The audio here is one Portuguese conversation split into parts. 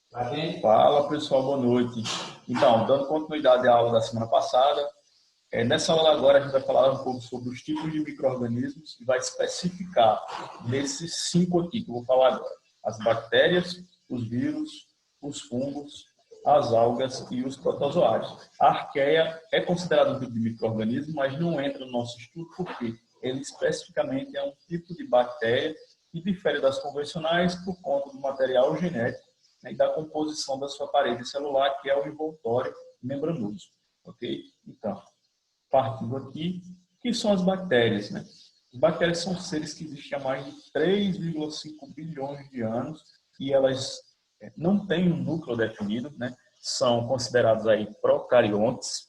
Fala pessoal, boa noite. Então, dando continuidade à aula da semana passada, nessa aula agora a gente vai falar um pouco sobre os tipos de micro-organismos e vai especificar nesses 5 aqui que eu vou falar agora: as bactérias, os vírus, os fungos, as algas e os protozoários. A arqueia é considerada um tipo de micro-organismo, mas não entra no nosso estudo porque ele especificamente é um tipo de bactéria que difere das convencionais por conta do material genético, né, e da composição da sua parede celular, que é o envoltório membranoso. Ok? Então, partindo aqui, o que são as bactérias? Né? As bactérias são seres que existem há mais de 3,5 bilhões de anos e elas não têm um núcleo definido, né? São considerados aí procariontes.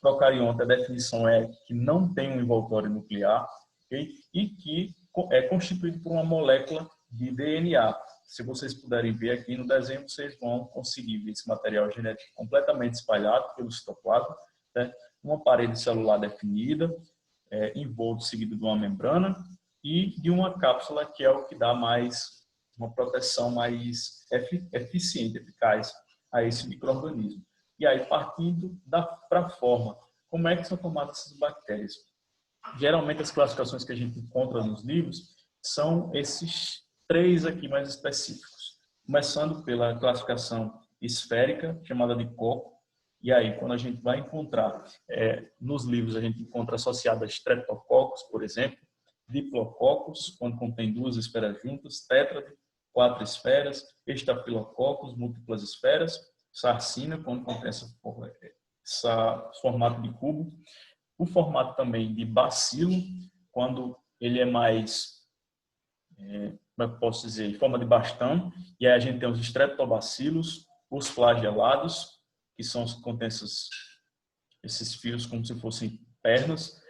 Procarionte, a definição é que não tem um envoltório nuclear, okay? E que é constituído por uma molécula de DNA. Se vocês puderem ver aqui no desenho, vocês vão conseguir ver esse material genético completamente espalhado pelo citoplasma, né? Uma parede celular definida, envolto seguido de uma membrana e de uma cápsula, que é o que dá mais uma proteção mais eficiente, eficaz a esse micro-organismo. E aí, partindo para a forma, como é que são formadas essas bactérias? Geralmente, as classificações que a gente encontra nos livros são esses 3 aqui mais específicos. Começando pela classificação esférica, chamada de Koch. E aí, quando a gente vai encontrar, nos livros, a gente encontra associada a Streptococcus, por exemplo, Diplococcus, quando contém 2 esferas juntas, Tétrade, 4 esferas, Estafilococcus, múltiplas esferas, Sarcina, quando contém esse formato de cubo, o formato também de bacilo, quando ele é mais, como eu posso dizer, em forma de bastão, e aí a gente tem os streptobacilos, os flagelados, que são os que contêm esses fios como se fossem pernas,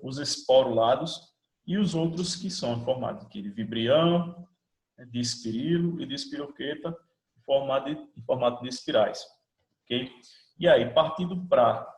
os esporulados, e os outros que são em formato de vibrião, de espirilo e de espiroqueta, em formato de espirais. Okay? E aí, partindo para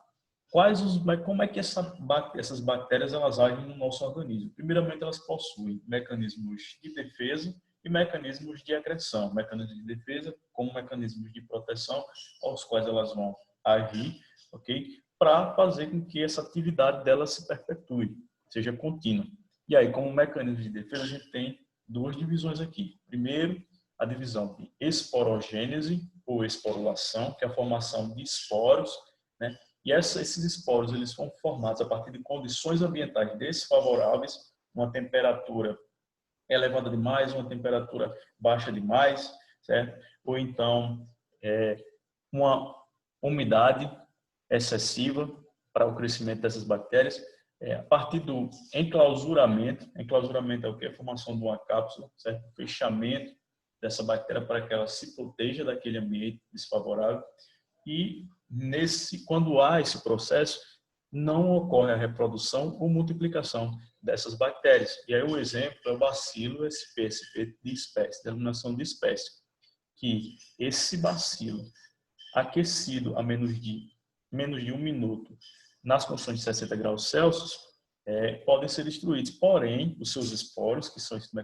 como é que essas bactérias elas agem no nosso organismo? Primeiramente, elas possuem mecanismos de defesa e mecanismos de agressão. Mecanismos de defesa como mecanismos de proteção aos quais elas vão agir, ok? Para fazer com que essa atividade delas se perpetue, seja contínua. E aí, como mecanismo de defesa, a gente tem 2 divisões aqui. Primeiro, a divisão de esporogênese ou esporulação, que é a formação de esporos, né? E esses esporos eles são formados a partir de condições ambientais desfavoráveis, uma temperatura elevada demais, uma temperatura baixa demais, certo? Ou então uma umidade excessiva para o crescimento dessas bactérias. A partir do enclausuramento é o que? A formação de uma cápsula, certo? O fechamento dessa bactéria para que ela se proteja daquele ambiente desfavorável. E quando há esse processo, não ocorre a reprodução ou multiplicação dessas bactérias. E aí o exemplo é o bacilo SP, SP de espécie, denominação de espécie, que esse bacilo aquecido a menos de 1 minuto nas condições de 60 graus Celsius podem ser destruídos. Porém, os seus esporos, que são esse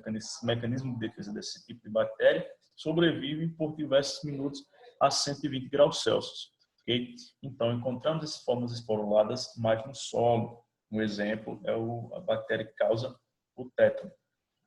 mecanismo de defesa desse tipo de bactéria, sobrevivem por diversos minutos a 120 graus Celsius. Okay? Então, encontramos essas formas esporuladas mais no solo. Um exemplo é a bactéria que causa o tétano.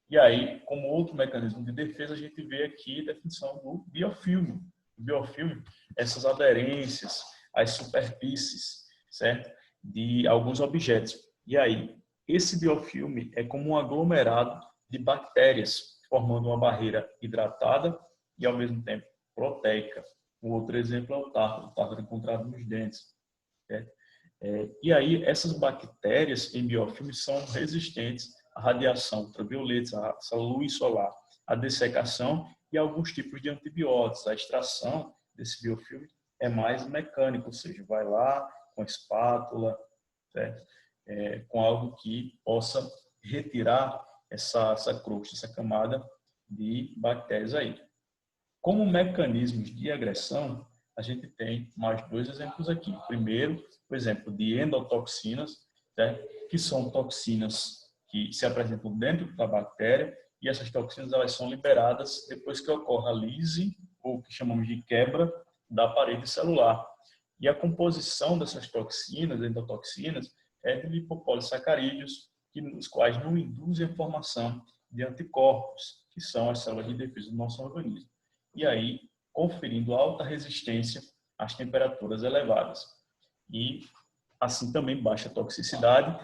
E aí, como outro mecanismo de defesa, a gente vê aqui a definição do biofilme. O biofilme, essas aderências às superfícies, certo? De alguns objetos. E aí, esse biofilme é como um aglomerado de bactérias, formando uma barreira hidratada e, ao mesmo tempo, proteica. Um outro exemplo é o tártaro encontrado nos dentes. Certo? E aí, essas bactérias em biofilme são resistentes à radiação ultravioleta, à luz solar, à dessecação e a alguns tipos de antibióticos. A extração desse biofilme é mais mecânica, ou seja, vai lá com a espátula, certo? Com algo que possa retirar essa crosta, essa camada de bactérias aí. Como mecanismos de agressão, a gente tem mais 2 exemplos aqui. Primeiro, o exemplo de endotoxinas, certo? Que são toxinas que se apresentam dentro da bactéria e essas toxinas elas são liberadas depois que ocorre a lise ou que chamamos de quebra da parede celular. E a composição dessas toxinas, endotoxinas, é de lipopolissacarídeos, os quais não induzem a formação de anticorpos, que são as células de defesa do nosso organismo. E aí, conferindo alta resistência às temperaturas elevadas. E, assim, também baixa toxicidade,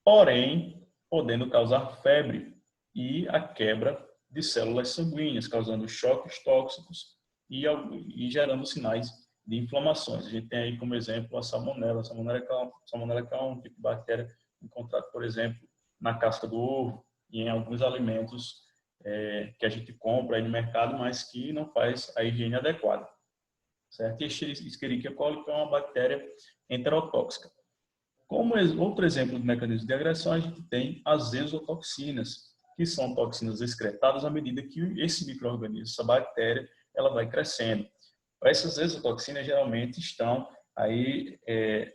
porém, podendo causar febre e a quebra de células sanguíneas, causando choques tóxicos e gerando sinais de inflamações. A gente tem aí como exemplo a salmonela que é um tipo de bactéria encontrada, por exemplo, na casca do ovo e em alguns alimentos que a gente compra aí no mercado, mas que não faz a higiene adequada. Certo? E a Escherichia coli é uma bactéria enterotóxica. Como outro exemplo de mecanismo de agressão, a gente tem as exotoxinas, que são toxinas excretadas à medida que esse micro-organismo, essa bactéria, ela vai crescendo. Essas exotoxinas geralmente estão aí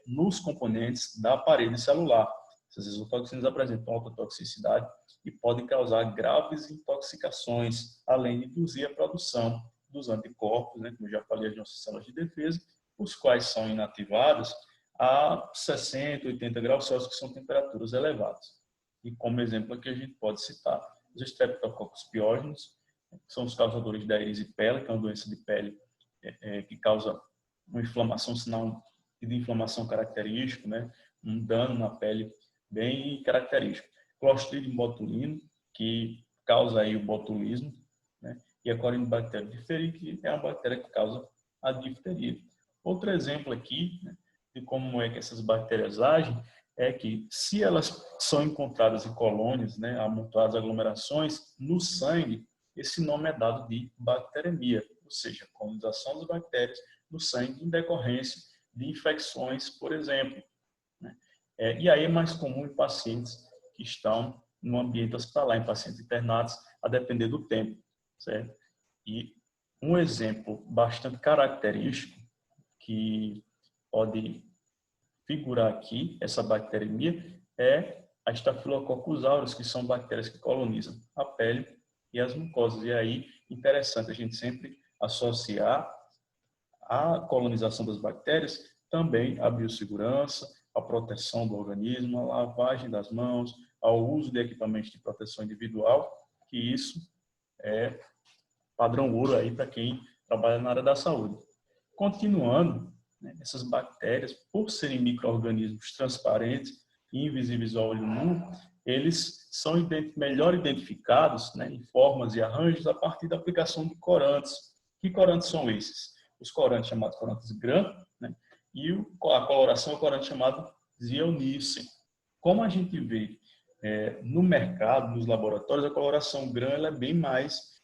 nos componentes da parede celular. Essas exotoxinas apresentam alta toxicidade e podem causar graves intoxicações, além de induzir a produção dos anticorpos, né, como eu já falei, as nossas células de defesa, os quais são inativados a 60, 80 graus Celsius, que são temperaturas elevadas. E como exemplo aqui a gente pode citar os Streptococcus pyogenes, que são os causadores da erisipela, que é uma doença de pele que causa uma inflamação, sinal de inflamação característico, né? Um dano na pele bem característico. Clostridium botulino, que causa aí o botulismo, né? E a Corynebacterium diphtheriae, que é uma bactéria que causa a difteria. Outro exemplo aqui, né, de como é que essas bactérias agem é que, se elas são encontradas em colônias, né, amontoadas, aglomerações, no sangue, esse nome é dado de bacteremia, ou seja, colonização das bactérias no sangue em decorrência de infecções, por exemplo. Né? E aí é mais comum em pacientes que estão no ambiente hospitalar, em pacientes internados, a depender do tempo, certo? E um exemplo bastante característico que pode figurar aqui, essa bacteremia, é a Staphylococcus aureus, que são bactérias que colonizam a pele e as mucosas. E aí, interessante a gente sempre associar a colonização das bactérias também à biossegurança, à proteção do organismo, à lavagem das mãos, ao uso de equipamentos de proteção individual, que isso é padrão ouro aí para quem trabalha na área da saúde. Continuando, né, essas bactérias, por serem micro-organismos transparentes e invisíveis ao olho nu, eles são melhor identificados, né, em formas e arranjos a partir da aplicação de corantes. Que corantes são esses? Os corantes chamados corantes Gram, né, e a coloração é o corante chamado Ziehl-Neelsen. Como a gente vê no mercado, nos laboratórios, a coloração Gram ela é bem mais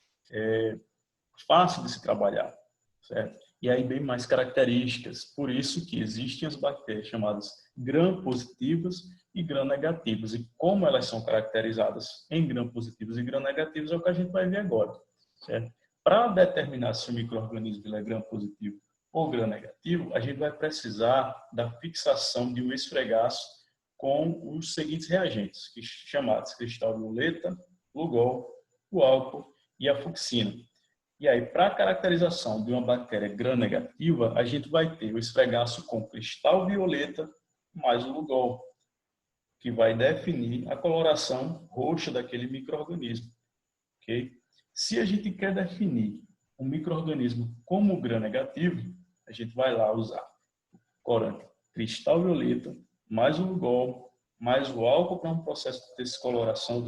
fácil de se trabalhar, certo? E aí bem mais características. Por isso que existem as bactérias chamadas gram-positivas e gram-negativas. E como elas são caracterizadas em gram-positivos e gram-negativos é o que a gente vai ver agora, certo? Para determinar se o micro-organismo é gram-positivo ou gram-negativo, a gente vai precisar da fixação de um esfregaço com os seguintes reagentes, chamados cristal violeta, Lugol, o álcool e a fucsina. E aí, para a caracterização de uma bactéria gram-negativa, a gente vai ter o esfregaço com cristal violeta mais o Lugol, que vai definir a coloração roxa daquele micro-organismo. Okay? Se a gente quer definir um micro-organismo como gram-negativo, a gente vai lá usar o corante cristal violeta mais o Lugol, mais o álcool para um processo de descoloração,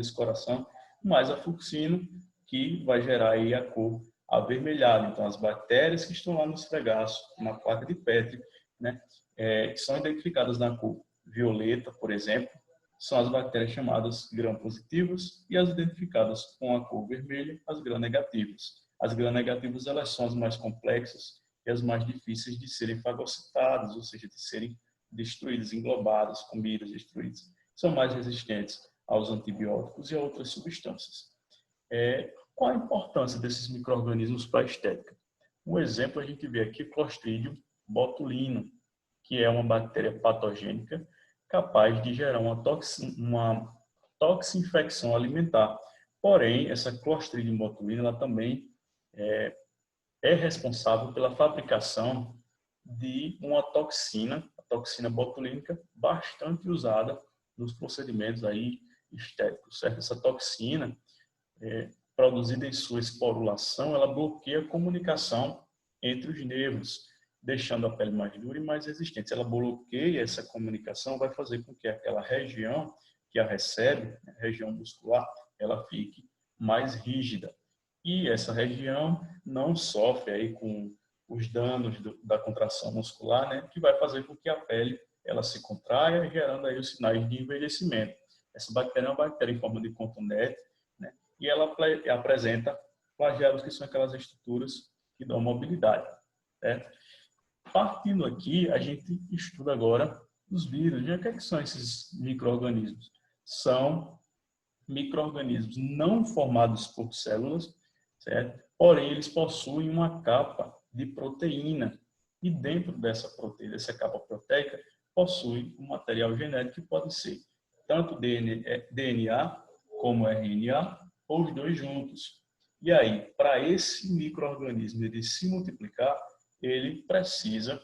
mais a fucsina, que vai gerar aí a cor avermelhada. Então, as bactérias que estão lá no esfregaço, na placa de Petri, né, que são identificadas na cor violeta, por exemplo, são as bactérias chamadas gram-positivas e as identificadas com a cor vermelha, as gram-negativas. As gram-negativas elas são as mais complexas e as mais difíceis de serem fagocitadas, ou seja, de serem destruídas, englobadas, comidas, destruídas. São mais resistentes aos antibióticos e a outras substâncias. Qual a importância desses micro-organismos para a estética? Um exemplo a gente vê aqui Clostridium botulino, que é uma bactéria patogênica capaz de gerar uma toxinfecção alimentar. Porém, essa Clostridium botulino ela também é responsável pela fabricação de uma toxina, a toxina botulínica, bastante usada nos procedimentos aí estéticos, certo? Essa toxina, produzida em sua esporulação, ela bloqueia a comunicação entre os nervos, deixando a pele mais dura e mais resistente. Se ela bloqueia essa comunicação, vai fazer com que aquela região que a recebe, a região muscular, ela fique mais rígida. E essa região não sofre aí com os danos da contração muscular, né, que vai fazer com que a pele ela se contraia, gerando aí os sinais de envelhecimento. Essa bactéria é uma bactéria em forma de cotonete, né, e ela apresenta flagelos, que são aquelas estruturas que dão mobilidade. Certo? Partindo aqui, a gente estuda agora os vírus. E o que são esses micro-organismos? São micro-organismos não formados por células, certo? Porém, eles possuem uma capa de proteína. E dentro dessa proteína, dessa capa proteica, possui um material genético que pode ser tanto DNA como RNA, ou os dois juntos. E aí, para esse micro-organismo ele se multiplicar, ele precisa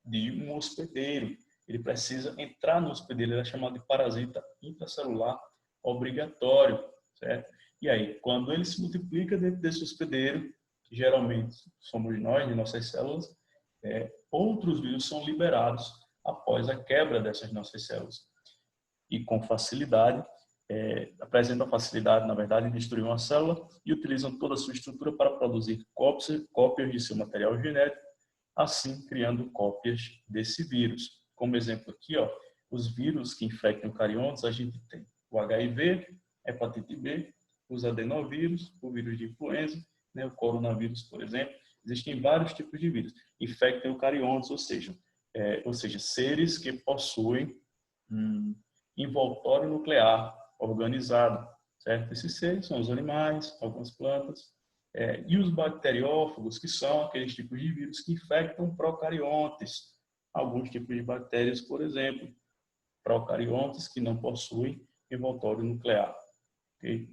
de um hospedeiro. Ele precisa entrar no hospedeiro, ele é chamado de parasita intracelular obrigatório, certo? E aí, quando ele se multiplica dentro desse hospedeiro, que geralmente somos nós, de nossas células, outros vírus são liberados após a quebra dessas nossas células. E com facilidade, apresentam facilidade, na verdade, em destruir uma célula e utilizam toda a sua estrutura para produzir cópias de seu material genético, assim criando cópias desse vírus. Como exemplo aqui, ó, os vírus que infectam eucariontes, a gente tem o HIV, hepatite B, os adenovírus, o vírus de influenza, né, o coronavírus, por exemplo. Existem vários tipos de vírus. Infectam eucariontes, ou seja, seres que possuem envoltório nuclear organizado, certo? Esses seres são os animais, algumas plantas, e os bacteriófagos, que são aqueles tipos de vírus que infectam procariontes, alguns tipos de bactérias, por exemplo, procariontes que não possuem envoltório nuclear. Okay?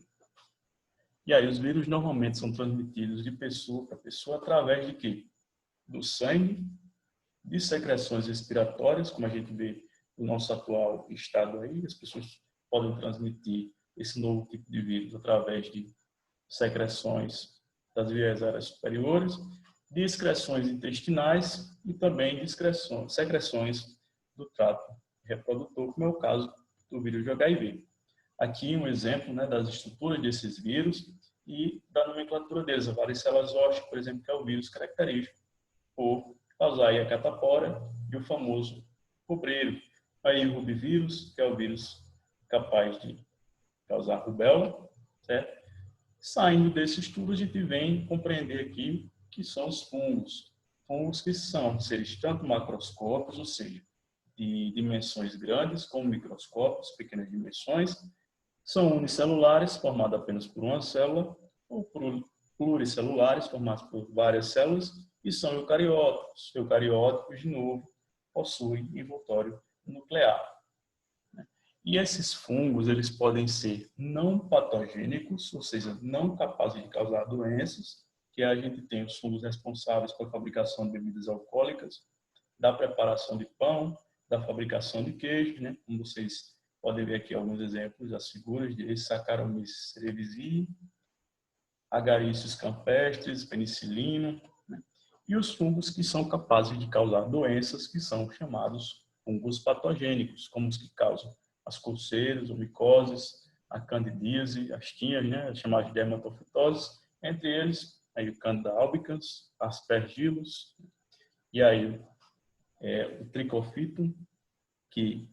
E aí os vírus normalmente são transmitidos de pessoa para pessoa através de quê? Do sangue, de secreções respiratórias, como a gente vê no nosso atual estado aí, as pessoas podem transmitir esse novo tipo de vírus através de secreções das vias aéreas superiores, de excreções intestinais e também de secreções do trato reprodutor, como é o caso do vírus de HIV. Aqui um exemplo, né, das estruturas desses vírus e da nomenclatura deles. A varicela zoster, por exemplo, que é o vírus característico por causar a catapora, e o famoso cobreiro. Aí o rubivírus, que é o vírus capaz de causar rubéola, certo? Saindo desse estudo, a gente vem compreender aqui que são os fungos. Fungos que são seres tanto macroscópicos, ou seja, de dimensões grandes, como microscópios, pequenas dimensões, são unicelulares, formados apenas por uma célula, ou pluricelulares, formados por várias células, e são eucarióticos. Eucarióticos, de novo, possuem envoltório nuclear. E esses fungos, eles podem ser não patogênicos, ou seja, não capazes de causar doenças, que a gente tem os fungos responsáveis pela fabricação de bebidas alcoólicas, da preparação de pão, da fabricação de queijo, né? Como vocês podem ver aqui alguns exemplos, as figuras de Saccharomyces cerevisiae, Agaricus campestris, penicilina, né? E os fungos que são capazes de causar doenças, que são chamados fungos patogênicos, como os que causam as coceiras, ou micoses, a candidíase, as tinhas, né, as chamadas de dermatofitoses, entre eles aí o Candida albicans, aspergillus, e aí o Trichofitum, que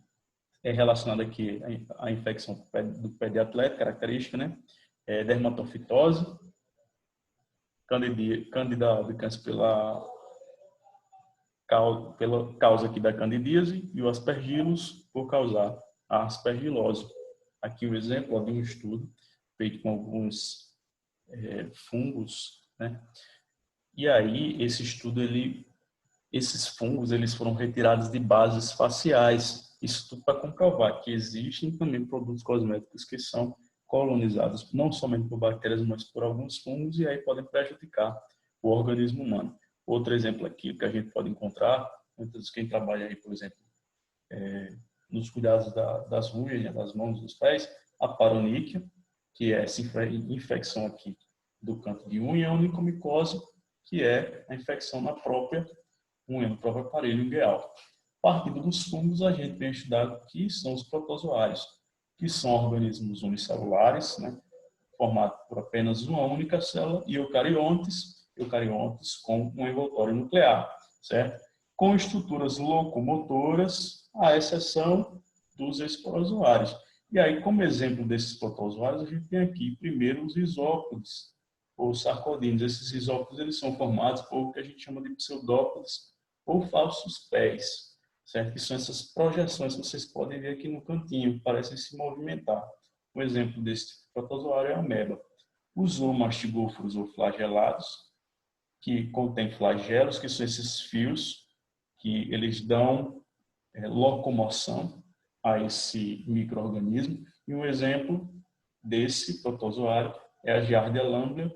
é relacionado aqui à infecção do pé de atleta, característica, né, dermatofitose, Candida albicans pela causa aqui da candidíase, e o aspergillus por causar a aspergilose. Aqui um exemplo de um estudo feito com alguns fungos, né? E aí esse estudo, esses fungos, eles foram retirados de bases faciais. Isso tudo para comprovar que existem também produtos cosméticos que são colonizados não somente por bactérias, mas por alguns fungos, e aí podem prejudicar o organismo humano. Outro exemplo aqui que a gente pode encontrar, muitas quem trabalha aí, por exemplo, nos cuidados das unhas, né, das mãos, dos pés, a paroníquia, que é essa infecção aqui do canto de unha, a onicomicose, que é a infecção na própria unha, no próprio aparelho ungueal. Partindo dos fungos, a gente tem estudado que são os protozoários, que são organismos unicelulares, né, formados por apenas uma única célula, e eucariontes com um envoltório nuclear, certo? Com estruturas locomotoras, à exceção dos esporozoários. E aí, como exemplo desses protozoários, a gente tem aqui, primeiro, os isópodes, ou sarcodinos. Esses isópodes, eles são formados por o que a gente chama de pseudópodes, ou falsos pés, certo? Que são essas projeções que vocês podem ver aqui no cantinho, parecem se movimentar. Um exemplo desse protozoário é a ameba. Os zoomastigóforos ou flagelados, que contêm flagelos, que são esses fios que eles dão locomoção a esse micro-organismo. E um exemplo desse protozoário é a Giardia lamblia,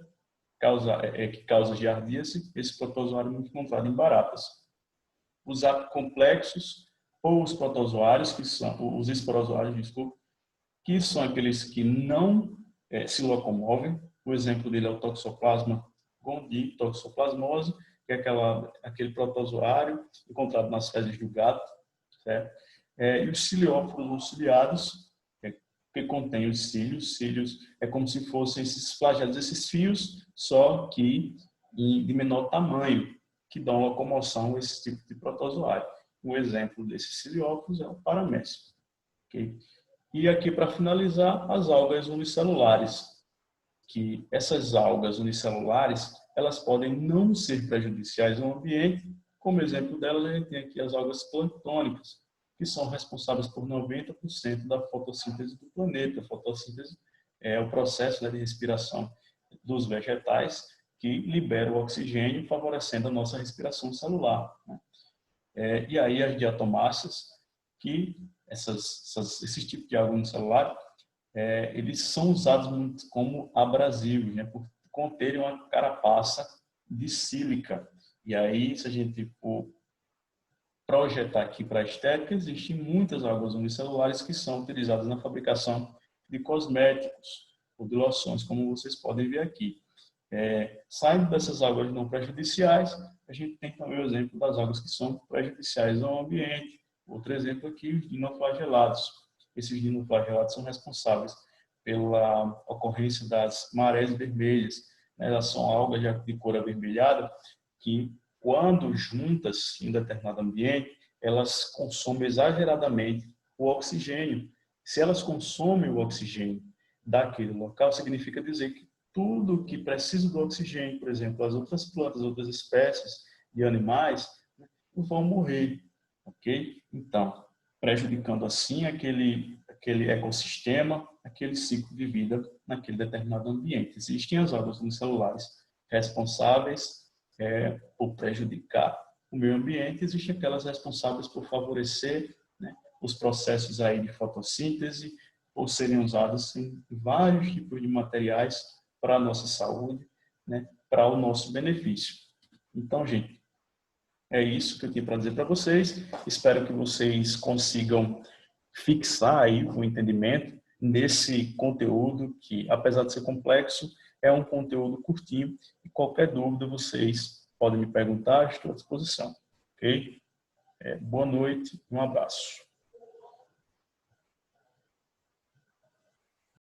que causa giardíase, esse protozoário muito encontrado em baratas. Os apocomplexos, ou os protozoários, que são os esporozoários, desculpa, que são aqueles que não se locomovem. O exemplo dele é o Toxoplasma gondii, toxoplasmose, que é aquele protozoário encontrado nas fezes do gato, certo? E os cilióforos ou ciliados, que contém os cílios. Cílios é como se fossem esses flagelos, esses fios, só que de menor tamanho, que dão locomoção a esse tipo de protozoário. Um exemplo desses cilióforos é o paramécio. Okay? E aqui, para finalizar, as algas unicelulares, que essas algas unicelulares, elas podem não ser prejudiciais ao ambiente. Como exemplo delas, a gente tem aqui as algas planctônicas, que são responsáveis por 90% da fotossíntese do planeta. A fotossíntese é o processo de respiração dos vegetais que libera o oxigênio, favorecendo a nossa respiração celular, né? E aí as diatomáceas, que esses tipos de alga unicelular, eles são usados muito como abrasivos, né, por conterem uma carapaça de sílica. E aí, se a gente for projetar aqui para a estética, existem muitas algas unicelulares que são utilizadas na fabricação de cosméticos ou de loções, como vocês podem ver aqui. Saindo dessas algas não prejudiciais, a gente tem também o exemplo das algas que são prejudiciais ao ambiente. Outro exemplo aqui, os dinoflagelados. Esses dinoflagelados são responsáveis pela ocorrência das marés vermelhas, né? Elas são algas de cor avermelhada que, quando juntas em determinado ambiente, elas consomem exageradamente o oxigênio. Se elas consomem o oxigênio daquele local, significa dizer que tudo que precisa do oxigênio, por exemplo, as outras plantas, outras espécies de animais, vão morrer, ok? Então, prejudicando assim aquele ecossistema, aquele ciclo de vida naquele determinado ambiente. Existem as algas unicelulares responsáveis por prejudicar o meio ambiente, existem aquelas responsáveis por favorecer, né, os processos aí de fotossíntese, ou serem usadas em vários tipos de materiais para a nossa saúde, né, para o nosso benefício. Então, gente, é isso que eu tinha para dizer para vocês. Espero que vocês consigam fixar aí o entendimento nesse conteúdo que, apesar de ser complexo, é um conteúdo curtinho e qualquer dúvida vocês podem me perguntar, estou à disposição. Ok? Boa noite, um abraço.